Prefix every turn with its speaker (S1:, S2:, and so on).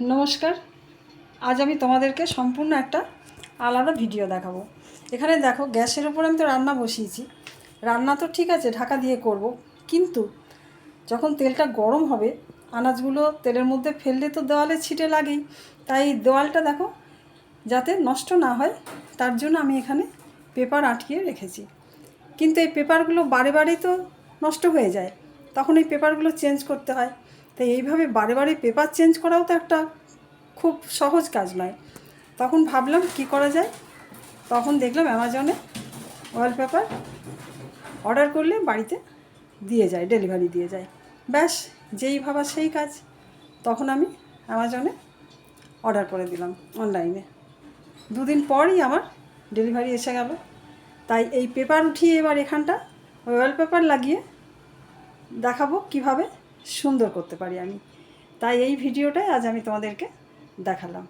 S1: নমস্কার। আজ আমি তোমাদেরকে সম্পূর্ণ একটা আলাদা ভিডিও দেখাবো। এখানে দেখো, গ্যাসের ওপর আমি তো রান্না বসিয়েছি। রান্না তো ঠিক আছে, ঢাকা দিয়ে করব, কিন্তু যখন তেলটা গরম হবে আনাজগুলো তেলের মধ্যে ফেললে তো দেওয়ালে ছিটে লাগেই। তাই দেওয়ালটা দেখো যাতে নষ্ট না হয় তার জন্য আমি এখানে পেপার আটকিয়ে রেখেছি। কিন্তু এই পেপারগুলো বারে বারেই তো নষ্ট হয়ে যায়, তখন এই পেপারগুলো চেঞ্জ করতে হয়। তাই এইভাবে বারে বারে পেপার চেঞ্জ করাও তো একটা খুব সহজ কাজ নয়। তখন ভাবলাম কি করা যায়। তখন দেখলাম অ্যামাজনে ওয়ালপেপার অর্ডার করলে বাড়িতে দিয়ে যায়, ডেলিভারি দিয়ে যায়। ব্যাস, যেই ভাবা সেই কাজ। তখন আমি অ্যামাজনে অর্ডার করে দিলাম অনলাইনে। দুদিন পরই আমার ডেলিভারি এসে গেল। তাই এই পেপার উঠিয়ে এবার এখানটা ওয়ালপেপার লাগিয়ে দেখাবো কিভাবে সুন্দর করতে পারি আমি। তাই এই ভিডিওটাই আজ আমি তোমাদেরকে দেখালাম।